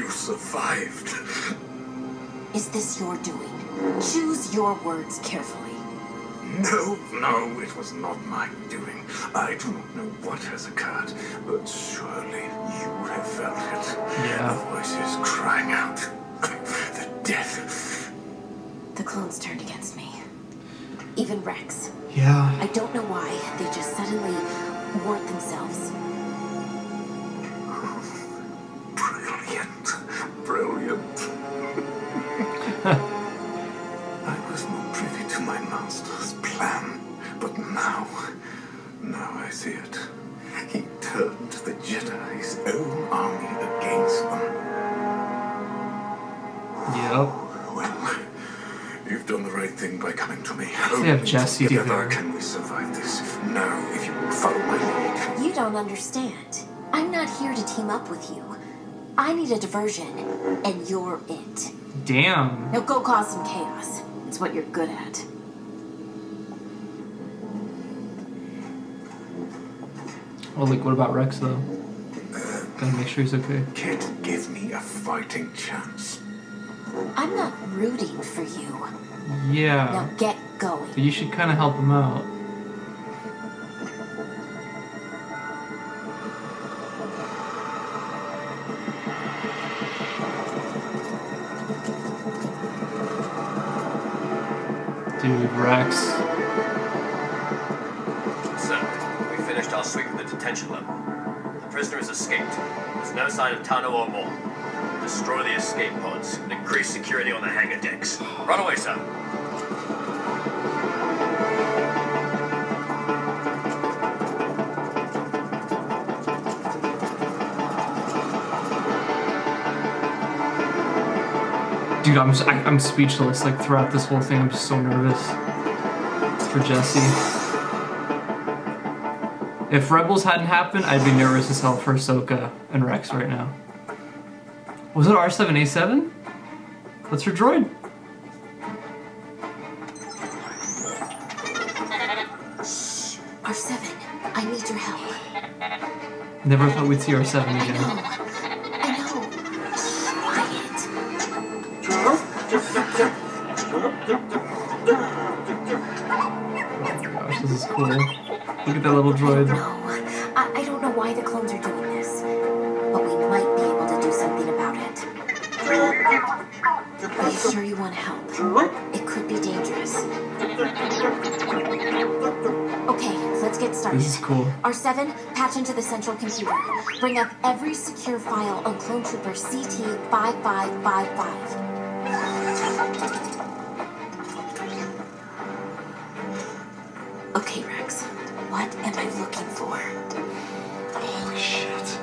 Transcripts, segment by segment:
You survived. Is this your doing? Choose your words carefully. No, it was not my doing. I do not know what has occurred, but surely you have felt it. Yeah. The voices crying out. The death. The clones turned against me. Even Rex. Yeah. I don't know why. They just suddenly weren't themselves. Brilliant. I was not privy to my master's plan, but now I see it. He turned the Jedi's own army against them. Yep. Well, you've done the right thing by coming to me. They have Jesse Together there. can we survive this? Now, if you will follow my lead. You don't understand. I'm not here to team up with you. I need a diversion, and you're it. Damn. Now go cause some chaos. It's what you're good at. Well, like, what about Rex, though? Gotta make sure he's okay. Kid, give me a fighting chance. I'm not rooting for you. Now Yeah. get going. But you should kind of help him out. Dude, Rex. Sir, we finished our sweep of the detention level. The prisoner has escaped. There's no sign of Tano or more. Destroy the escape pods and increase security on the hangar decks. Run away, sir. Dude, I'm speechless. Like, throughout this whole thing, I'm just so nervous for Jesse. If Rebels hadn't happened, I'd be nervous as hell for Ahsoka and Rex right now. Was it R7A7? That's her droid. R7, I need your help. Never thought we'd see R7 again. I know. Oh my gosh, this is cool. Look at that little droid. No, I don't know why the clones are doing this, but we might be able to do something about it. Are you sure you want to help? It could be dangerous. Okay, let's get started. This is cool. R7, patch into the central computer. Bring up every secure file on Clone Trooper CT-5555. Okay, Rex. What am I looking for? Holy shit.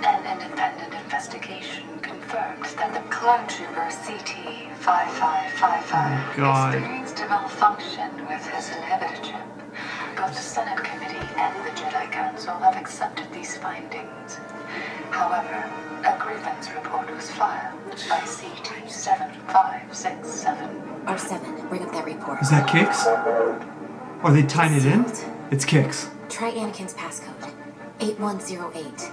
An independent investigation confirmed that the clone trooper CT-5555 God. experienced a malfunction with his inhibitor chip. Both the Senate Committee and the Jedi Council have accepted these findings. However, a grievance report was filed by CT-7567. R7, bring up that report. Is that Kix? Are they tying it in? It's Kix. Try Anakin's passcode. 8108.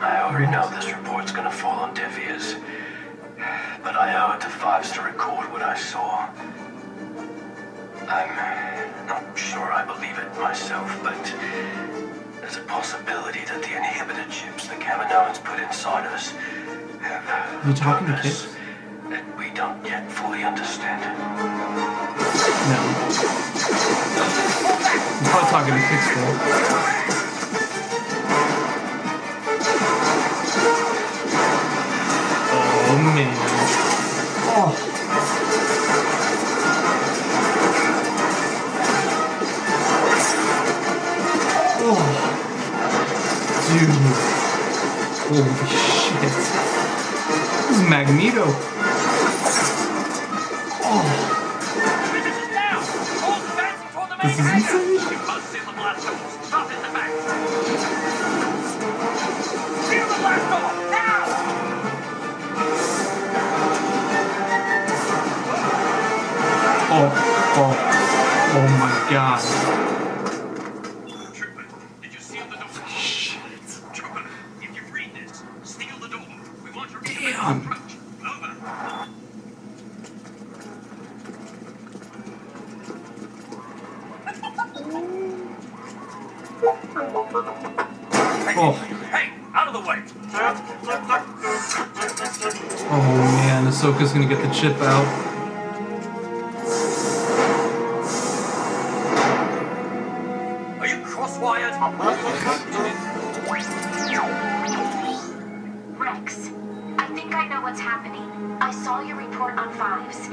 I already know this report's gonna fall on deaf ears, but I owe it to Fives to record what I saw. I'm not sure I believe it myself, but there's a possibility that the inhibitor chips the Kaminoans put inside us have Are you talking to purpose Kix? that we don't yet fully understand. No. I'm probably talking to Kix though. Oh man. Oh. Oh. Dude. Holy shit. This is Magneto. Oh. This is insane. Oh my god. Oh. Hey, out of the way! Oh man, Ahsoka's gonna get the chip out. Are you cross-wired? Rex, I think I know what's happening. I saw your report on fives.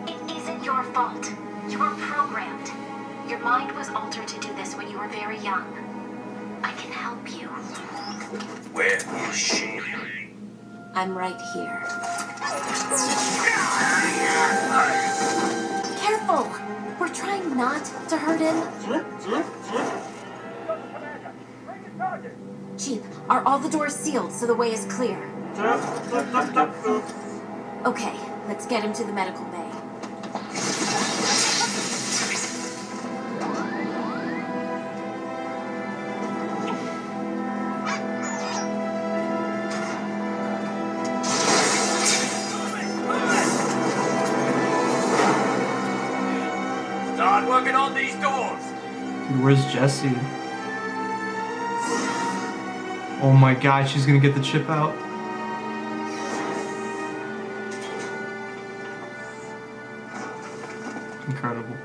It isn't your fault. You were programmed. Your mind was altered to do this when you were very young. I can help you. Where is she? I'm right here. Careful! We're trying not to hurt him. Chief, are all the doors sealed so the way is clear? Okay, let's get him to the medical bay. Start working on these doors! Dude, where's Jessie? Oh my god, she's gonna get the chip out. Incredible.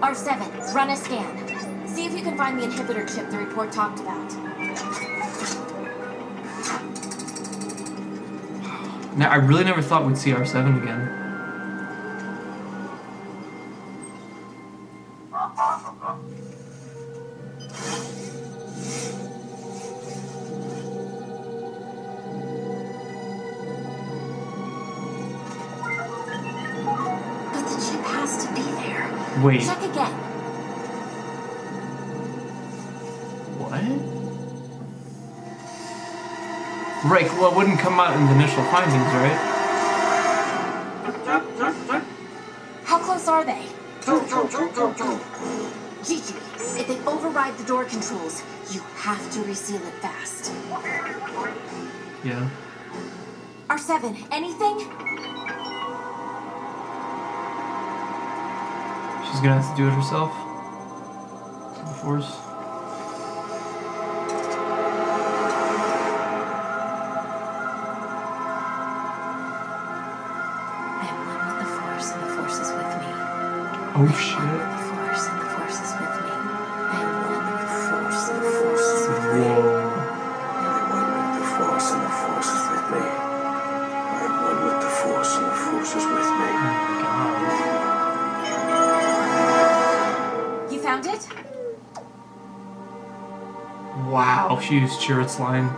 R7, run a scan. See if you can find the inhibitor chip the report talked about. Now, I really never thought we'd see R7 again. But the chip has to be there. Wait, Check again. what? Right, well, it wouldn't come out in the initial findings, right? How close are they? Gigi, if they override the door controls, you have to reseal it fast. Yeah. R7, anything? She's gonna have to do it herself. The Force. I am one with the Force, and the Force is with me. Oh One shit. with the Force, and the Force is with me. I am one with the Force, and the Force is with me. Whoa. I am one with the Force, and the Force is with me. I am one with the Force, and the Force is with me. Oh my god. You found it? Wow, she used Chirrut's line.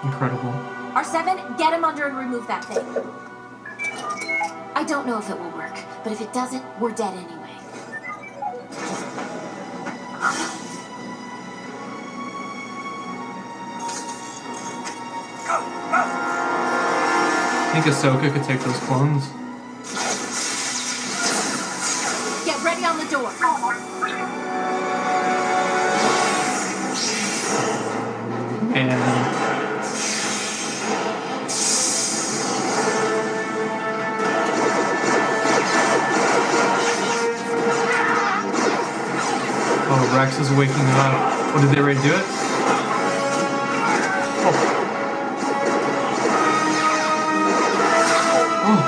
Incredible. R7, get him under and remove that thing. I don't know if it will work, but if it doesn't, we're dead anyway. I think Ahsoka could take those clones. Get ready on the door. And oh, Rex is waking up. Oh, did they already do it? Oh. Oh.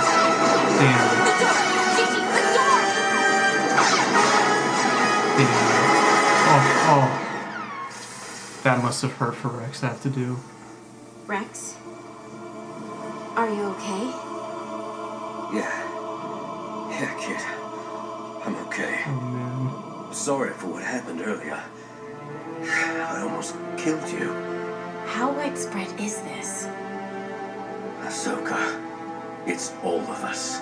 Damn. The door! Gigi, the door! Damn. Oh, oh. That must have hurt for Rex to have to do. Rex? Are you okay? Yeah. Yeah, kid. I'm okay. Oh man. Sorry for what happened earlier. I almost killed you. How widespread is this? Ahsoka, it's all of us.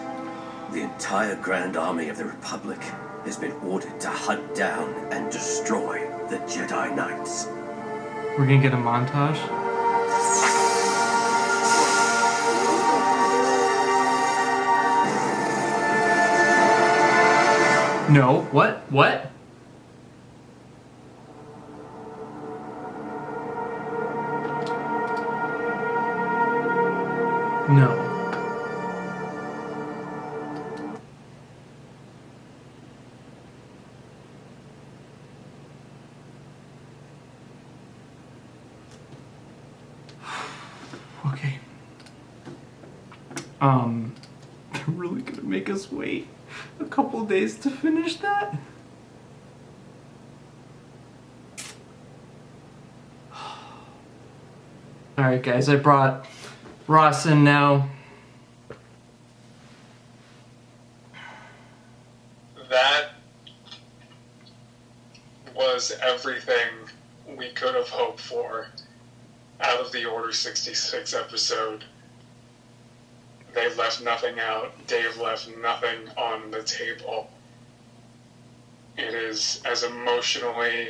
The entire Grand Army of the Republic has been ordered to hunt down and destroy the Jedi Knights. We're gonna get a montage. No. What? What? No. They're really gonna make us wait a couple days to finish that? Alright guys, I brought Ross in now. That was everything we could have hoped for out of the Order 66 episode. They left nothing out. Dave left nothing on the table. It is as emotionally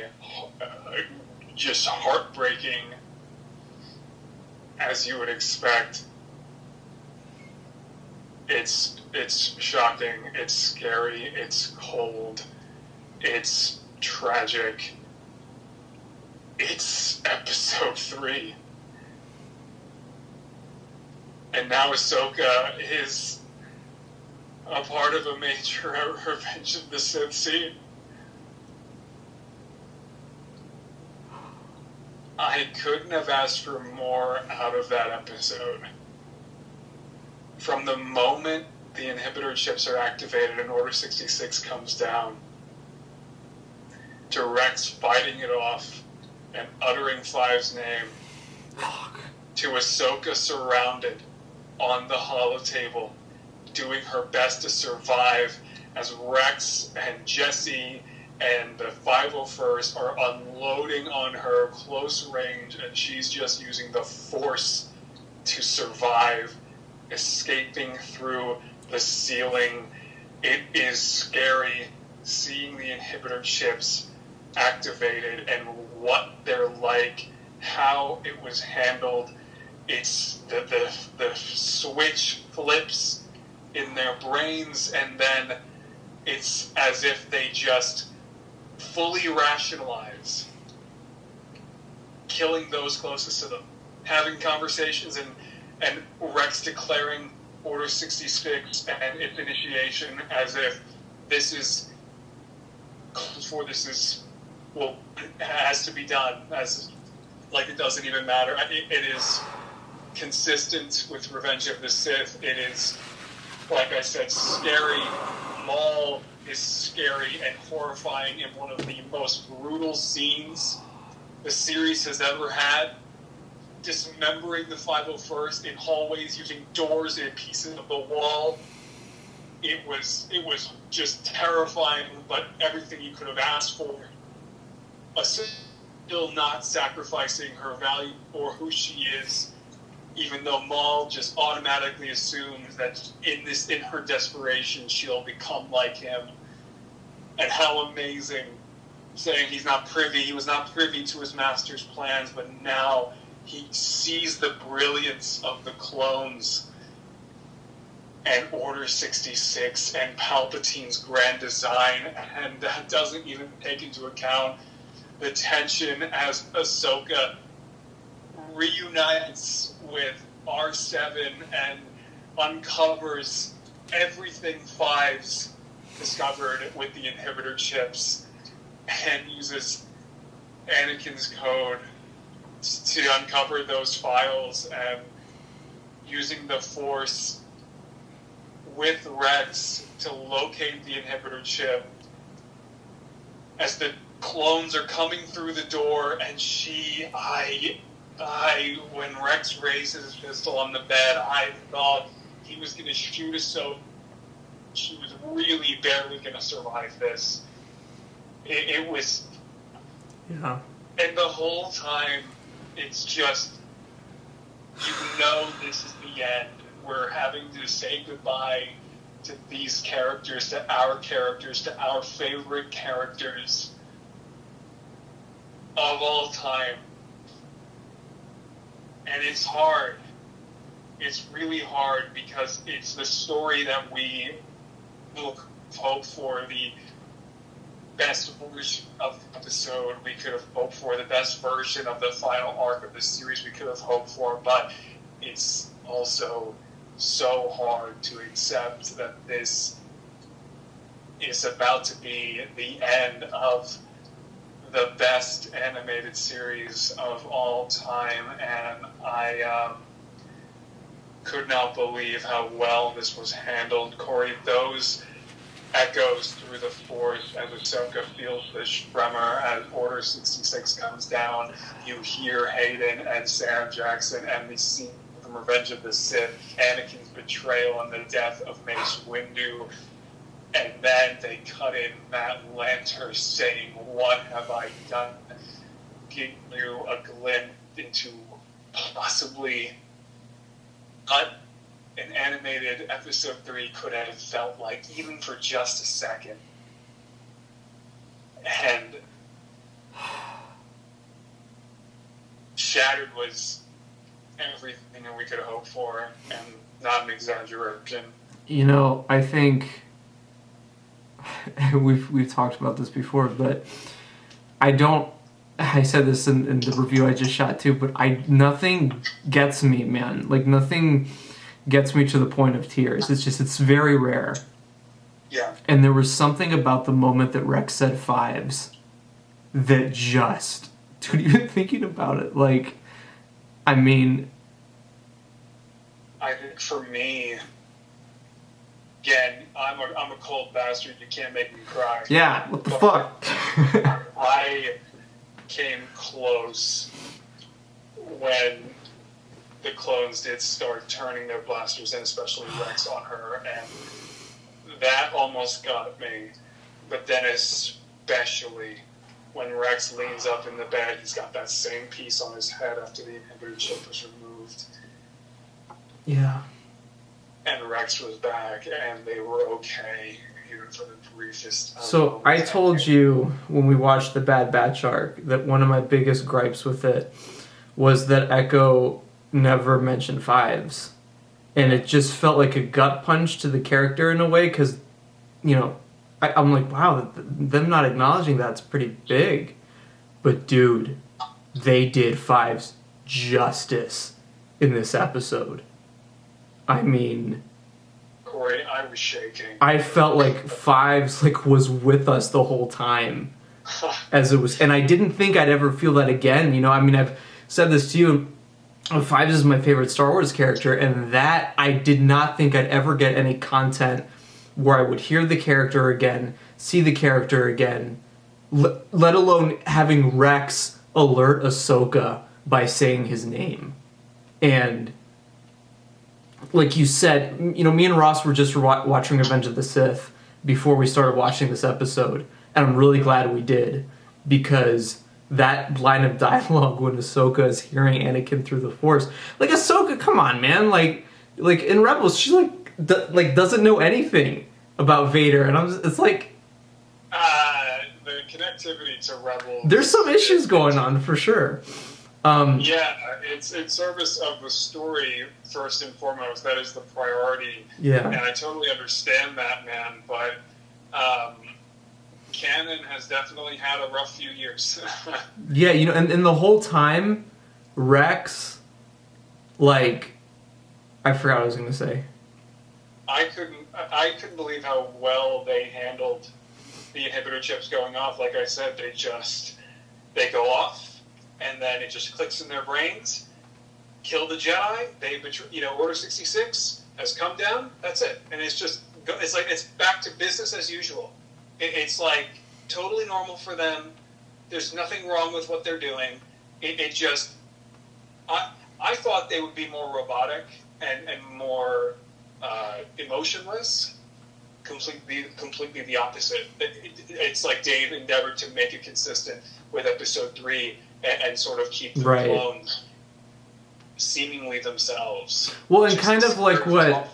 just heartbreaking as you would expect. It's shocking, it's scary, it's cold, it's tragic. It's episode 3. And now Ahsoka is a part of a major Revenge of the Sith scene. I couldn't have asked for more out of that episode. From the moment the inhibitor chips are activated and Order 66 comes down, to Rex fighting it off and uttering Five's name, to Ahsoka surrounded on the holotable, doing her best to survive as Rex and Jesse and the 501st are unloading on her close range, and she's just using the Force to survive, escaping through the ceiling. It is scary seeing the inhibitor chips activated and what they're like, how it was handled. It's the switch flips in their brains, and then it's as if they just fully rationalize killing those closest to them, having conversations, and Rex declaring Order 66 and its initiation as if this is well, it has to be done, as like it doesn't even matter. It is consistent with Revenge of the Sith. It is, like I said, scary. Maul is scary and horrifying in one of the most brutal scenes the series has ever had. Dismembering the 501st in hallways using doors and pieces of the wall. It was just terrifying, but everything you could have asked for. Still not sacrificing her value or who she is, even though Maul just automatically assumes that in her desperation she'll become like him. And how amazing, saying he was not privy to his master's plans, but now he sees the brilliance of the clones and Order 66 and Palpatine's grand design, and that doesn't even take into account the tension as Ahsoka reunites with R7 and uncovers everything Fives discovered with the inhibitor chips and uses Anakin's code to uncover those files, and using the Force with Rex to locate the inhibitor chip as the clones are coming through the door, and when Rex raised his pistol on the bed, I thought he was going to shoot us, so she was really barely going to survive this. It was... Yeah. And the whole time, it's just, you know this is the end. We're having to say goodbye to these characters, to our favorite characters of all time. And it's hard. It's really hard because it's the story that we hope for, the best version of the episode we could have hoped for, the best version of the final arc of the series we could have hoped for, but it's also so hard to accept that this is about to be the end of the best animated series of all time, and could not believe how well this was handled. Corey, those echoes through the force as Ahsoka feels the tremor as Order 66 comes down. You hear Hayden and Sam Jackson and the scene from Revenge of the Sith, Anakin's betrayal and the death of Mace Windu. And then they cut in Matt Lanter saying, "What have I done?" Giving you a glimpse into possibly what an animated episode 3 could have felt like, even for just a second. And Shattered was everything that we could hope for, and not an exaggeration. You know, I think we've talked about this before, but I said this in the review I just shot too, but nothing gets me, man. Like, nothing gets me to the point of tears. It's very rare. Yeah. And there was something about the moment that Rex said fives that just, dude, even thinking about it, like, I mean, I think for me, again, I'm a cold bastard. You can't make me cry. yeah, what the fuck? I came close when the clones did start turning their blasters, and especially Rex on her, and that almost got me. But then especially when Rex leans up in the bed, he's got that same piece on his head after the inhibitor chip was removed. Yeah. And Rex was back, and they were okay, even for the briefest time. So I told you when we watched the Bad Batch arc that one of my biggest gripes with it was that Echo never mentioned fives. And it just felt like a gut punch to the character in a way, because, you know, I'm like, wow, them not acknowledging that's pretty big. But dude, they did fives justice in this episode. I mean, Corey, I was shaking. I felt like fives was with us the whole time as it was, and I didn't think I'd ever feel that again. You know, I mean, I've said this to you. Fives is my favorite Star Wars character, and that I did not think I'd ever get any content where I would hear the character again, see the character again, let alone having Rex alert Ahsoka by saying his name. And like you said, you know, me and Ross were just watching Revenge of the Sith before we started watching this episode, and I'm really glad we did, because that line of dialogue when Ahsoka is hearing Anakin through the Force, like, Ahsoka, come on, man, like in Rebels, she doesn't know anything about Vader, and it's like, the connectivity to Rebels. There's some issues going on for sure. Yeah, it's in service of the story first and foremost. That is the priority. Yeah. And I totally understand that, man. But canon has definitely had a rough few years. Yeah, you know, and the whole time, Rex, like, I forgot what I was going to say. I couldn't believe how well they handled the inhibitor chips going off. Like I said, they go off. And then it just clicks in their brains. Kill the Jedi. Order 66 has come down. That's it. And it's back to business as usual. It's like totally normal for them. There's nothing wrong with what they're doing. I thought they would be more robotic and more emotionless. Completely the opposite. It's like Dave endeavored to make it consistent with episode 3 and sort of keep the clones seemingly themselves. Well, and kind of like what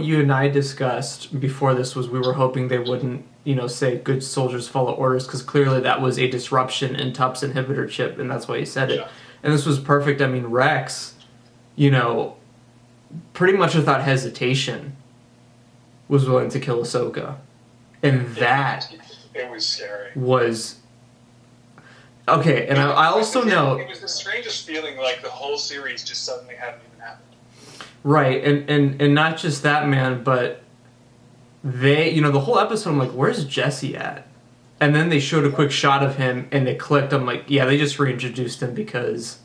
you and I discussed before this was, we were hoping they wouldn't, you know, say good soldiers follow orders, because clearly that was a disruption in Tup's inhibitor chip, and that's why he said it. Yeah. And this was perfect. I mean, Rex, you know, pretty much without hesitation was willing to kill Ahsoka. And that it was scary. Was okay, and I also know it was the strangest feeling, like the whole series just suddenly hadn't even happened. Right, and not just that, man, but they, you know, the whole episode, I'm like, where's Jesse at? And then they showed a quick shot of him, and it clicked. I'm like, yeah, they just reintroduced him because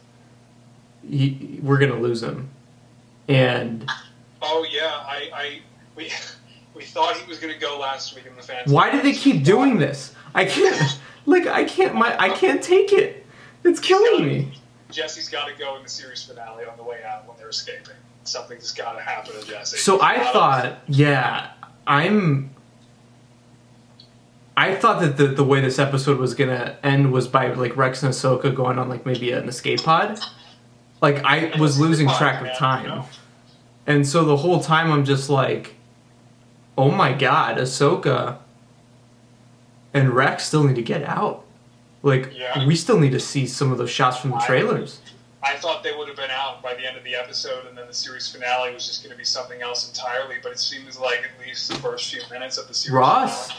we're gonna lose him. And oh yeah, we thought he was gonna go last week in the fans. why do they keep doing this? I can't. Like I can't take it. It's killing me. Jesse's got to go in the series finale on the way out when they're escaping. Something's got to happen to Jesse. So I thought that the way this episode was gonna end was by like Rex and Ahsoka going on like maybe an escape pod. Like I was losing track of time, and so the whole time I'm just like, oh my god, Ahsoka and Rex still need to get out. Like we still need to see some of those shots from the trailers. I thought they would have been out by the end of the episode, and then the series finale was just going to be something else entirely. But it seems like at least the first few minutes of the series finale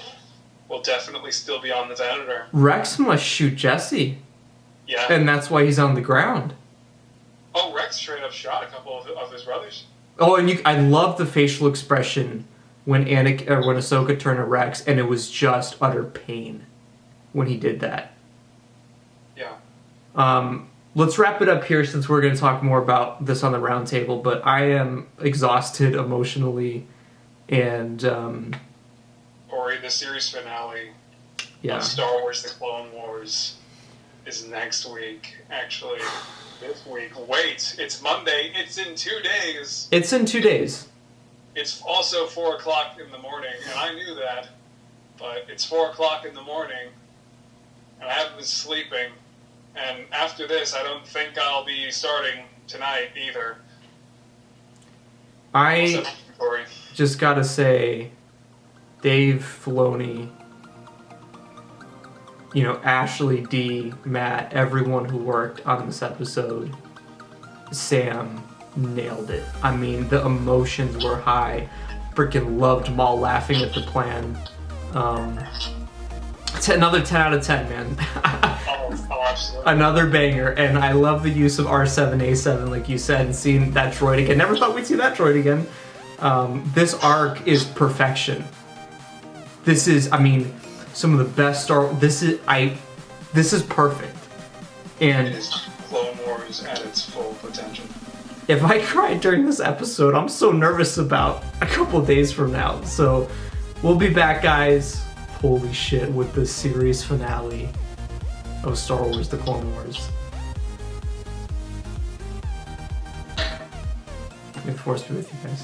will definitely still be on the Venator. Rex must shoot Jesse. Yeah. And that's why he's on the ground. Oh, Rex straight up shot a couple of his brothers. Oh, and I love the facial expression when when Ahsoka turned to Rex, and it was just utter pain when he did that. Yeah. Let's wrap it up here since we're going to talk more about this on the round table, but I am exhausted emotionally, and Ori, the series finale of Star Wars The Clone Wars is next week, actually. This week. Wait, it's Monday. It's in 2 days. It's in 2 days. It's also 4 o'clock in the morning, and I knew that, but it's 4 o'clock in the morning, and I haven't been sleeping. And after this, I don't think I'll be starting tonight either. I just gotta say, Dave Filoni, Ashley D, Matt, everyone who worked on this episode, Sam, nailed it. I mean, the emotions were high. Freaking loved Maul laughing at the plan. It's another 10 out of 10, man. Oh, absolutely. Another banger, and I love the use of R7A7, like you said, and seeing that droid again. Never thought we'd see that droid again. This arc is perfection. This is, some of the best Star Wars. This is perfect. And it is Clone Wars at its full potential. If I cried during this episode, I'm so nervous about a couple days from now. So we'll be back, guys. Holy shit, with the series finale of Star Wars The Clone Wars. May the Force be with you guys.